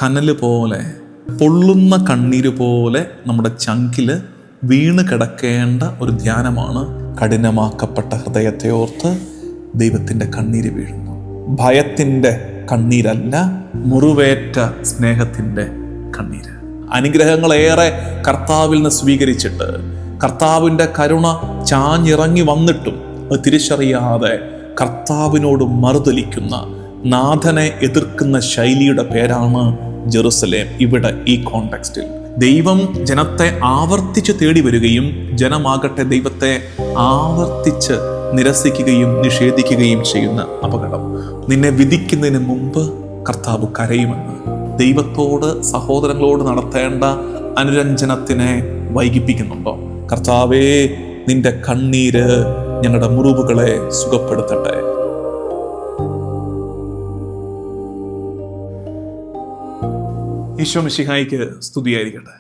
കനല് പോലെ, പൊള്ളുന്ന കണ്ണീര് പോലെ നമ്മുടെ ചങ്കില് വീണ് കിടക്കേണ്ട ഒരു ധ്യാനമാണ്. കഠിനമാക്കപ്പെട്ട ഹൃദയത്തെ ഓർത്ത് ദൈവത്തിൻ്റെ കണ്ണീര് വീഴുന്നു. ഭയത്തിൻ്റെ കണ്ണീരല്ല, മുറിവേറ്റ സ്നേഹത്തിൻ്റെ കണ്ണീര്. അനുഗ്രഹങ്ങളേറെ കർത്താവിൽ നിന്ന് സ്വീകരിച്ചിട്ട്, കർത്താവിൻ്റെ കരുണ ചാഞ്ഞിറങ്ങി വന്നിട്ടും അത് തിരിച്ചറിയാതെ കർത്താവിനോട് മറുതലിക്കുന്ന, നാഥനെ എതിർക്കുന്ന ശൈലിയുടെ പേരാണ് ജെറുസലേം. ഇവിടെ ഈ കോണ്ടെക്സ്റ്റിൽ ദൈവം ജനത്തെ ആവർത്തിച്ച് തേടി വരികയും ജനമാകട്ടെ ദൈവത്തെ ആവർത്തിച്ച് നിരസിക്കുകയും നിഷേധിക്കുകയും ചെയ്യുന്ന അപകടം. നിന്നെ വിധിക്കുന്നതിന് മുമ്പ് കർത്താവ് കരയുമെന്ന്. ദൈവത്തോട്, സഹോദരങ്ങളോട് നടത്തേണ്ട അനുരഞ്ജനത്തിനെ വൈകിപ്പിക്കുന്നുണ്ടോ? കർത്താവേ, നിന്റെ കണ്ണീര് ഞങ്ങളുടെ മുറിവുകളെ സുഖപ്പെടുത്തട്ടെ. ഈശോ മിശിഹായിക്ക് സ്തുതിയായിരിക്കട്ടെ.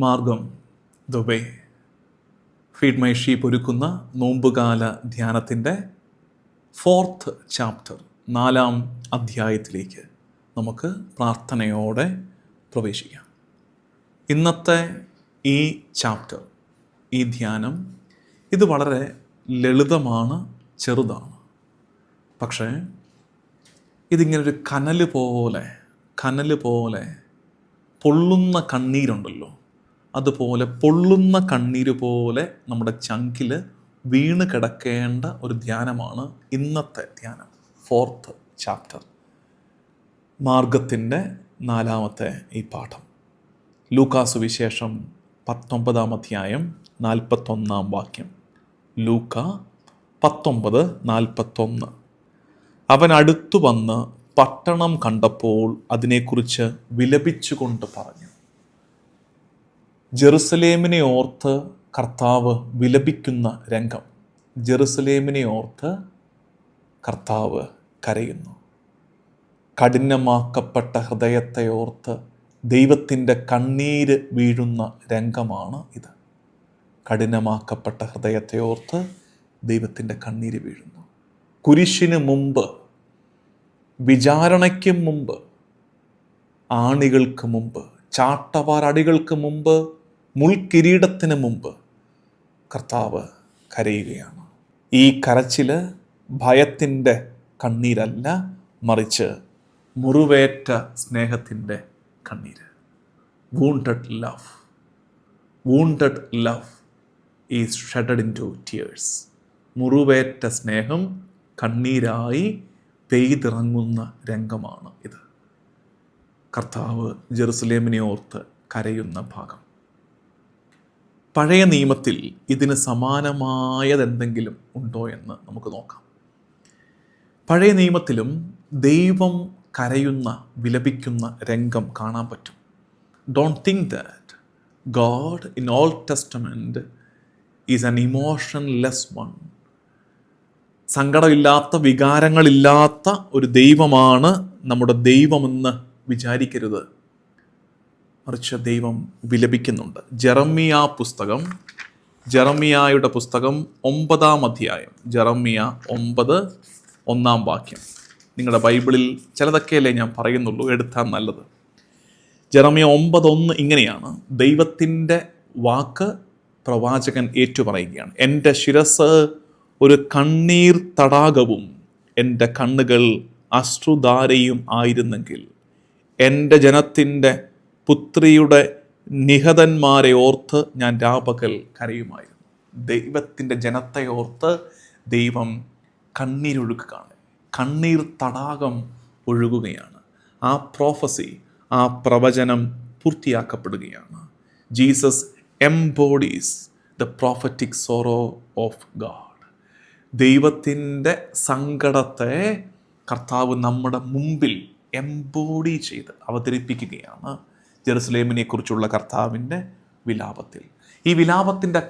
മാർഗം, the way, feed my sheep ഒരുക്കുന്ന നോമ്പുകാല ധ്യാനത്തിൻ്റെ 4th ചാപ്റ്റർ, 4ാം അധ്യായത്തിലേക്ക് നമുക്ക് പ്രാർത്ഥനയോടെ പ്രവേശിക്കാം. ഇന്നത്തെ ഈ ചാപ്റ്റർ, ഈ ധ്യാനം, ഇത് വളരെ ലളിതമാണ്, ചെറുതാണ്. പക്ഷേ ഇതിങ്ങനൊരു കനല് പോലെ പൊള്ളുന്ന കണ്ണീരുണ്ടല്ലോ, അതുപോലെ പൊള്ളുന്ന കണ്ണീര് പോലെ നമ്മുടെ ചങ്കിൽ വീണ് കിടക്കേണ്ട ഒരു ധ്യാനമാണ് ഇന്നത്തെ ധ്യാനം. 4th ചാപ്റ്റർ, മാർഗത്തിൻ്റെ 4ാമത്തെ ഈ പാഠം. ലൂക്കാ സുവിശേഷം 19-ാം അധ്യായം 41-ാം വാക്യം. ലൂക്കാ 19:41. അവൻ അടുത്തു വന്ന് പട്ടണം കണ്ടപ്പോൾ അതിനെക്കുറിച്ച് വിലപിച്ചുകൊണ്ട് പറഞ്ഞു. ജെറുസലേമിനെ ഓർത്ത് കർത്താവ് വിലപിക്കുന്ന രംഗം. ജെറുസലേമിനെ ഓർത്ത് കർത്താവ് കരയുന്നു. കഠിനമാക്കപ്പെട്ട ഹൃദയത്തെ ഓർത്ത് ദൈവത്തിൻ്റെ കണ്ണീര് വീഴുന്ന രംഗമാണ് ഇത്. കഠിനമാക്കപ്പെട്ട ഹൃദയത്തെ ഓർത്ത് ദൈവത്തിൻ്റെ കണ്ണീര് വീഴുന്നു. കുരിശിന് മുമ്പ്, വിചാരണയ്ക്ക് മുമ്പ്, ആണികൾക്ക് മുമ്പ്, ചാട്ടവാറടികൾക്ക് മുമ്പ്, മുൾക്കിരീടത്തിന് മുമ്പ് കർത്താവ് കരയുകയാണ്. ഈ കരച്ചില് ഭയത്തിൻ്റെ കണ്ണീരല്ല, മറിച്ച് മുറിവേറ്റ സ്നേഹത്തിൻ്റെ കണ്ണീര്. wounded love is shedded into tears. മുറിവേറ്റ സ്നേഹം കണ്ണീരായി പെയ്തിറങ്ങുന്ന രംഗമാണ് ഇത്. കർത്താവ് ജെറുസലേമിനെ ഓർത്ത് കരയുന്ന ഭാഗം. പഴയ നിയമത്തിൽ ഇതിന് സമാനമായതെന്തെങ്കിലും ഉണ്ടോ എന്ന് നമുക്ക് നോക്കാം. പഴയ നിയമത്തിലും ദൈവം കരയുന്ന, വിലപിക്കുന്ന രംഗം കാണാൻ പറ്റും. Don't think that God in Old Testament is an emotionless one. സങ്കടമില്ലാത്ത, വികാരങ്ങളില്ലാത്ത ഒരു ദൈവമാണ് നമ്മുടെ ദൈവമെന്ന് വിചാരിക്കരുത്. മറിച്ച് ദൈവം വിലപിക്കുന്നുണ്ട്. ജെറമ്യായുടെ പുസ്തകം 9-ാം അധ്യായം, ജെറമ്യ 9:1 വാക്യം. നിങ്ങളുടെ ബൈബിളിൽ ചിലതൊക്കെയല്ലേ ഞാൻ പറയുന്നുള്ളൂ, എടുത്താൽ നല്ലത്. ജെറമ്യ 9:1 ഇങ്ങനെയാണ്. ദൈവത്തിൻ്റെ വാക്ക് പ്രവാചകൻ ഏറ്റുപറയുകയാണ്. എൻ്റെ ശിരസ് ഒരു കണ്ണീർ തടാകവും എൻ്റെ കണ്ണുകൾ അശ്രുധാരയും ആയിരുന്നെങ്കിൽ എൻ്റെ ജനത്തിൻ്റെ പുത്രിയുടെ നിഹതന്മാരെ ഓർത്ത് ഞാൻ രാപകൽ കരയുമായിരുന്നു. ദൈവത്തിൻ്റെ ജനത്തെ ഓർത്ത് ദൈവം കണ്ണീരൊഴുകുകയാണ്. കണ്ണീർ തടാകം ഒഴുകുകയാണ്. ആ പ്രോഫസി, ആ പ്രവചനം പൂർത്തിയാക്കപ്പെടുകയാണ്. Jesus embodies the prophetic sorrow of God. ദൈവത്തിൻ്റെ സങ്കടത്തെ കർത്താവ് നമ്മുടെ മുമ്പിൽ എംബോഡി ചെയ്ത് അവതരിപ്പിക്കുകയാണ് ജെറുസലേമിനെ കുറിച്ചുള്ള കർത്താവിൻ്റെ വിലാപത്തിൽ. ഈ വിലാപത്തിൻ്റെ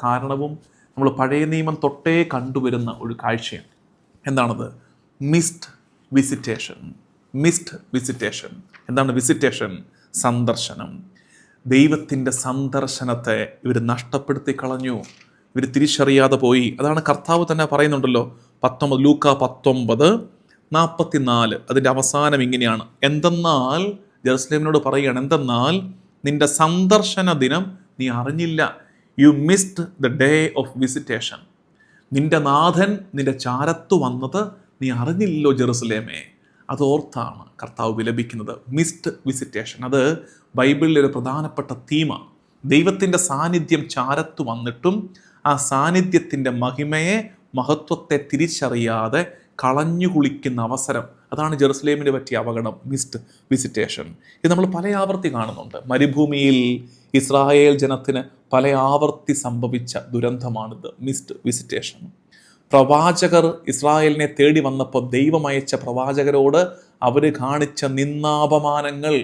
കാരണവും നമ്മൾ പഴയ നിയമം തൊട്ടേ കണ്ടുവരുന്ന ഒരു കാഴ്ചയാണ്. എന്താണത്? Missed visitation. എന്താണ് വിസിറ്റേഷൻ? സന്ദർശനം. ദൈവത്തിൻ്റെ സന്ദർശനത്തെ ഇവർ നഷ്ടപ്പെടുത്തി കളഞ്ഞു, ഇവർ തിരിച്ചറിയാതെ പോയി. അതാണ് കർത്താവ് തന്നെ പറയുന്നുണ്ടല്ലോ. ലൂക്കാ 19 44 അതിൻ്റെ അവസാനം ഇങ്ങനെയാണ്: എന്തെന്നാൽ, ജെറുസലേമിനോട് പറയുകയാണ്, എന്തെന്നാൽ നിന്റെ സന്ദർശന ദിനം നീ അറിഞ്ഞില്ല. You missed the day of visitation. നിന്റെ നാഥൻ നിന്റെ ചാരത്തു വന്നത് നീ അറിഞ്ഞില്ലല്ലോ ജെറുസലേമേ. അതോർത്താണ് കർത്താവ് വിലപിക്കുന്നത്. മിസ്ഡ് വിസിറ്റേഷൻ, അത് ബൈബിളിലെ ഒരു പ്രധാനപ്പെട്ട തീമാണ്. ദൈവത്തിൻ്റെ സാന്നിധ്യം ചാരത്തു വന്നിട്ടും ആ സാന്നിധ്യത്തിൻ്റെ മഹിമയെ, മഹത്വത്തെ തിരിച്ചറിയാതെ കളഞ്ഞു കുളിക്കുന്ന അവസരം. അതാണ് ജെറുസലേമിന് പറ്റിയ അപകടം, മിസ്ഡ് വിസിറ്റേഷൻ. ഇത് നമ്മൾ പല ആവർത്തി കാണുന്നുണ്ട്. മരുഭൂമിയിൽ ഇസ്രായേൽ ജനത്തിന് പല ആവർത്തി സംഭവിച്ച ദുരന്തമാണിത്, മിസ്ഡ് വിസിറ്റേഷൻ. പ്രവാചകർ ഇസ്രായേലിനെ തേടി വന്നപ്പോൾ ദൈവം അയച്ച പ്രവാചകരോട് അവർ കാണിച്ച നിന്ദാപമാനങ്ങൾ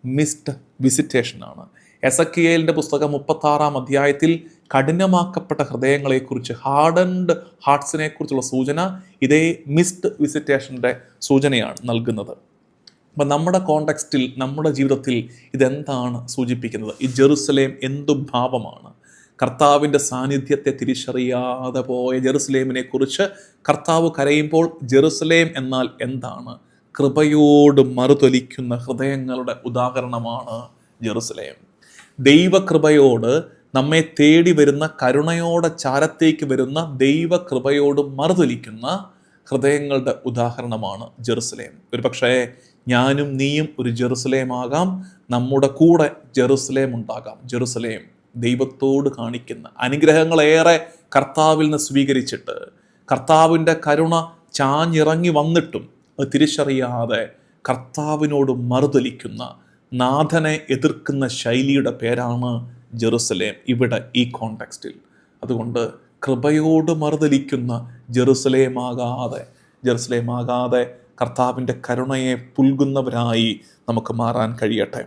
മിസ്ഡ് വിസിറ്റേഷനാണ്. എസക്കിയേലിൻ്റെ പുസ്തകം 36-ാം അധ്യായത്തിൽ കഠിനമാക്കപ്പെട്ട ഹൃദയങ്ങളെക്കുറിച്ച്, ഹാർഡൻഡ് ഹാർട്ട്സിനെ കുറിച്ചുള്ള സൂചന ഇതേ മിസ്ഡ് വിസിറ്റേഷൻ്റെ സൂചനയാണ് നൽകുന്നത്. അപ്പം നമ്മുടെ കോണ്ടെക്സ്റ്റിൽ, നമ്മുടെ ജീവിതത്തിൽ ഇതെന്താണ് സൂചിപ്പിക്കുന്നത്? ഈ ജെറുസലേം എന്തു ഭാവമാണ്? കർത്താവിൻ്റെ സാന്നിധ്യത്തെ തിരിച്ചറിയാതെ പോയ ജെറുസലേമിനെ കുറിച്ച് കർത്താവ് കരയുമ്പോൾ ജെറുസലേം എന്നാൽ എന്താണ്? കൃപയോട് മറുതൊലിക്കുന്ന ഹൃദയങ്ങളുടെ ഉദാഹരണമാണ് ജെറുസലേം. ദൈവകൃപയോട് നമ്മെ തേടി വരുന്ന, കരുണയോടെ ചാരത്തേക്ക് വരുന്ന ദൈവകൃപയോട് മറുതൊലിക്കുന്ന ഹൃദയങ്ങളുടെ ഉദാഹരണമാണ് ജെറുസലേം. ഒരു പക്ഷേ ഞാനും നീയും ഒരു ജെറുസലേമാകാം, നമ്മുടെ കൂടെ ജെറുസലേം ഉണ്ടാകാം. ജെറുസലേം ദൈവത്തോട് കാണിക്കുന്ന അനുഗ്രഹങ്ങളേറെ കർത്താവിൽ നിന്ന് സ്വീകരിച്ചിട്ട്, കർത്താവിൻ്റെ കരുണ ചാഞ്ഞിറങ്ങി വന്നിട്ടും അത് തിരിച്ചറിയാതെ കർത്താവിനോട് മറുതലിക്കുന്ന, നാഥനെ എതിർക്കുന്ന ശൈലിയുടെ പേരാണ് ജെറുസലേം ഇവിടെ ഈ കോണ്ടെക്സ്റ്റിൽ. അതുകൊണ്ട് കൃപയോട് മറുതലിക്കുന്ന ജെറുസലേമാകാതെ കർത്താവിൻ്റെ കരുണയെ പുൽകുന്നവരായി നമുക്ക് മാറാൻ കഴിയട്ടെ.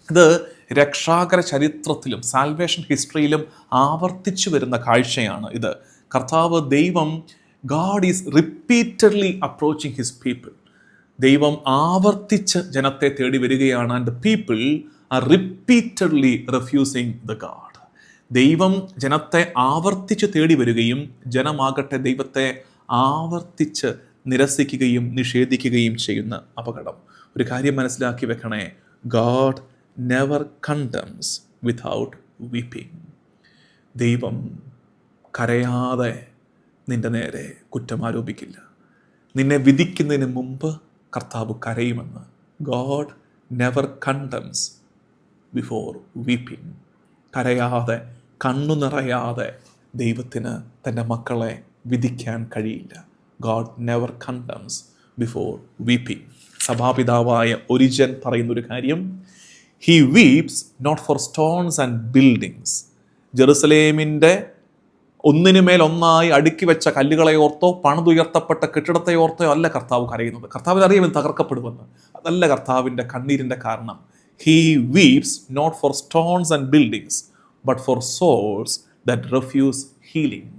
ഇത് രക്ഷാകര ചരിത്രത്തിലും സാൽവേഷൻ ഹിസ്റ്ററിയിലും ആവർത്തിച്ചു വരുന്ന കാഴ്ചയാണ് ഇത്. കർത്താവ്, ദൈവം, God is repeatedly approaching his people. ദൈവം ആവർത്തിച്ച് ജനത്തെ തേടി വരികയാണ്. And the people are repeatedly refusing the God. ദൈവം ജനത്തെ ആവർത്തിച്ച് തേടി വരികയും ജനമാകട്ടെ ദൈവത്തെ ആവർത്തിച്ച് നിരസിക്കുകയും നിഷേധിക്കുകയും ചെയ്യുന്ന അപകടം. ഒരു കാര്യം മനസ്സിലാക്കി വെക്കണേ, God never condemns without weeping. ദൈവം കരയാതെ നിന്റെ നേരെ കുറ്റം ആരോപിക്കില്ല. നിന്നെ വിധിക്കുന്നതിന് മുമ്പ് കർത്താവ് കരയുമെന്ന്. God never condemns before weeping. കരയാതെ, കണ്ണു നിറയാതെ ദൈവത്തിന് തൻ്റെ മക്കളെ വിധിക്കാൻ കഴിയില്ല. God never condemns before weeping. സഭാപിതാവായ ഒരിജൻ പറയുന്നൊരു കാര്യം, he weeps not for stones and buildings. ജെറുസലേമിൻ്റെ ഒന്നിനുമേൽ ഒന്നായി അടുക്കി വെച്ച കല്ലുകളെ ഓർത്തോ പണിതുയർത്തപ്പെട്ട കെട്ടിടത്തെ ഓർത്തോ അല്ല കർത്താവ് കരയുന്നത്. കർത്താവിന് അറിയാം തകർക്കപ്പെടുമെന്ന്. അതല്ല കർത്താവിൻ്റെ കണ്ണീരിൻ്റെ കാരണം. He weeps not for stones and buildings but for souls that refuse healing.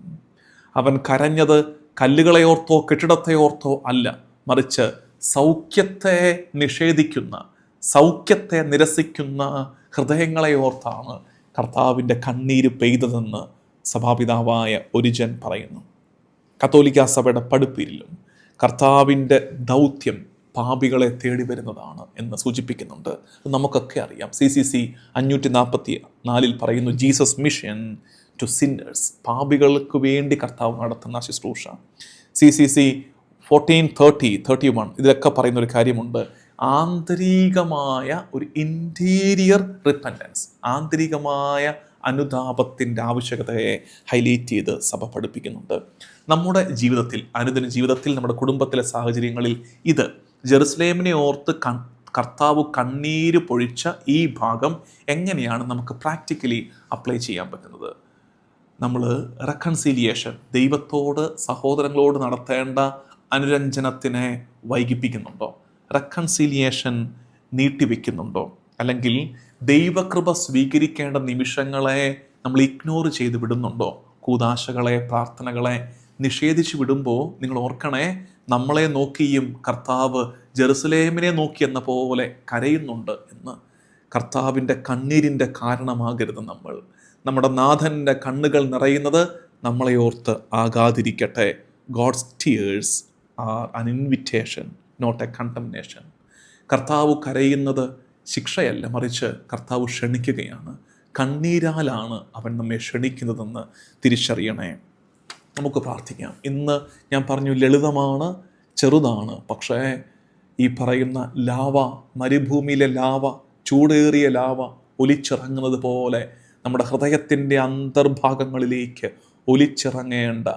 അവൻ കരഞ്ഞത് കല്ലുകളെ ഓർത്തോ കെട്ടിടത്തെ ഓർത്തോ അല്ല, മറിച്ച് സൗഖ്യത്തെ നിഷേധിക്കുന്ന, സൗഖ്യത്തെ നിരസിക്കുന്ന ഹൃദയങ്ങളെ ഓർത്താണ് കർത്താവിൻ്റെ കണ്ണീര് പെയ്തതെന്ന് സഭാപിതാവായ ഒരിജൻ പറയുന്നു. കത്തോലിക്ക സഭയുടെ പടുപ്പിരിലും കർത്താവിൻ്റെ ദൗത്യം പാപികളെ തേടി വരുന്നതാണ് എന്ന് സൂചിപ്പിക്കുന്നുണ്ട്. നമുക്കൊക്കെ അറിയാം. CCC 544 പറയുന്നു, ജീസസ് മിഷൻ ടു സിന്നേഴ്സ്. പാപികൾക്ക് വേണ്ടി കർത്താവ് നടത്തുന്ന ശുശ്രൂഷ. CCC 1430-31 ഇതിലൊക്കെ പറയുന്ന ഒരു കാര്യമുണ്ട്, ആന്തരികമായ ഒരു ഇൻറ്റീരിയർ റിപ്പൻറ്റൻസ്, ആന്തരികമായ അനുതാപത്തിൻ്റെ ആവശ്യകതയെ ഹൈലൈറ്റ് ചെയ്ത് സഭ പഠിപ്പിക്കുന്നുണ്ട്. നമ്മുടെ ജീവിതത്തിൽ, അനുദിന ജീവിതത്തിൽ, നമ്മുടെ കുടുംബത്തിലെ സാഹചര്യങ്ങളിൽ ഇത് ജെറുസലേമിനെ ഓർത്ത് കർത്താവ് കണ്ണീര് പൊഴിച്ച ഈ ഭാഗം എങ്ങനെയാണ് നമുക്ക് പ്രാക്ടിക്കലി അപ്ലൈ ചെയ്യാൻ പറ്റുന്നത്? നമ്മൾ റെക്കൺസീലിയേഷൻ, ദൈവത്തോട് സഹോദരങ്ങളോട് നടത്തേണ്ട അനുരഞ്ജനത്തിനെ വൈകിപ്പിക്കുന്നുണ്ടോ? റെക്കൺസീലിയേഷൻ നീട്ടിവെക്കുന്നുണ്ടോ? അല്ലെങ്കിൽ ദൈവകൃപ സ്വീകരിക്കേണ്ട നിമിഷങ്ങളെ നമ്മൾ ഇഗ്നോർ ചെയ്ത് വിടുന്നുണ്ടോ? കൂദാശകളെ, പ്രാർത്ഥനകളെ നിഷേധിച്ച് വിടുമ്പോൾ നിങ്ങൾ ഓർക്കണേ, നമ്മളെ നോക്കിയും കർത്താവ് ജെറുസലേമിനെ നോക്കി എന്ന പോലെ കരയുന്നുണ്ട് എന്ന്. കർത്താവിൻ്റെ കണ്ണീരിൻ്റെ കാരണമാകരുത് നമ്മൾ. നമ്മുടെ നാഥൻ്റെ കണ്ണുകൾ നിറയുന്നത് നമ്മളെ ഓർത്ത് ആകാതിരിക്കട്ടെ. God's tears are an invitation, not a condemnation. കർത്താവ് കരയുന്നത് ശിക്ഷയല്ല, മറിച്ച് കർത്താവ് ക്ഷണിക്കുകയാണ്. കണ്ണീരാലാണ് അവൻ നമ്മെ ക്ഷണിക്കുന്നതെന്ന് തിരിച്ചറിയണേ. നമുക്ക് പ്രാർത്ഥിക്കാം. ഇന്ന് ഞാൻ പറഞ്ഞു, ലളിതമാണ്, ചെറുതാണ്. പക്ഷേ ഈ പറയുന്ന ലാവ, മരുഭൂമിയിലെ ലാവ, ചൂടേറിയ ലാവ ഒലിച്ചിറങ്ങുന്നത് പോലെ നമ്മുടെ ഹൃദയത്തിൻ്റെ അന്തർഭാഗങ്ങളിലേക്ക് ഒലിച്ചിറങ്ങേണ്ട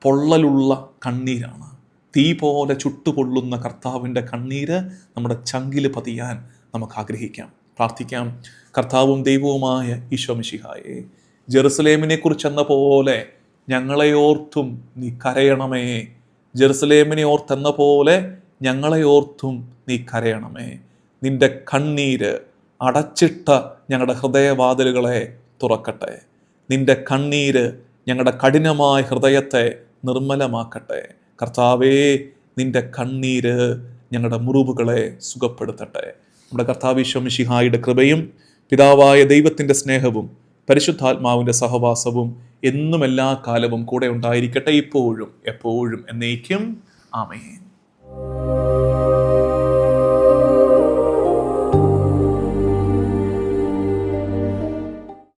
പൊള്ളലുള്ള കണ്ണീരാണ്. തീ പോലെ ചുട്ടുപൊള്ളുന്ന കർത്താവിൻ്റെ കണ്ണീര് നമ്മുടെ ചങ്കിൽ പതിയാൻ നമുക്ക് ആഗ്രഹിക്കാം, പ്രാർത്ഥിക്കാം. കർത്താവും ദൈവവുമായ ഈശോ മിശിഹായേ, ജെറുസലേമിനെ കുറിച്ചെന്ന പോലെ ഞങ്ങളെ ഓർത്തും നീ കരയണമേ. ജെറുസലേമിനെ ഓർത്തെന്ന പോലെ ഞങ്ങളെ ഓർത്തും നീ കരയണമേ. നിന്റെ കണ്ണീര് അടച്ചിട്ട ഞങ്ങളുടെ ഹൃദയവാതിലുകളെ തുറക്കട്ടെ. നിന്റെ കണ്ണീര് ഞങ്ങളുടെ കഠിനമായ ഹൃദയത്തെ നിർമ്മലമാക്കട്ടെ. കർത്താവേ, നിന്റെ കണ്ണീര് ഞങ്ങളുടെ മുറിവുകളെ സുഖപ്പെടുത്തട്ടെ. നമ്മുടെ കർത്താവ് ഈശോ മിശിഹായുടെ കൃപയും പിതാവായ ദൈവത്തിൻ്റെ സ്നേഹവും പരിശുദ്ധാത്മാവിൻ്റെ സഹവാസവും എന്നും എല്ലാ കാലവും കൂടെ ഉണ്ടായിരിക്കട്ടെ, ഇപ്പോഴും എപ്പോഴും എന്നേക്കും. ആമേൻ.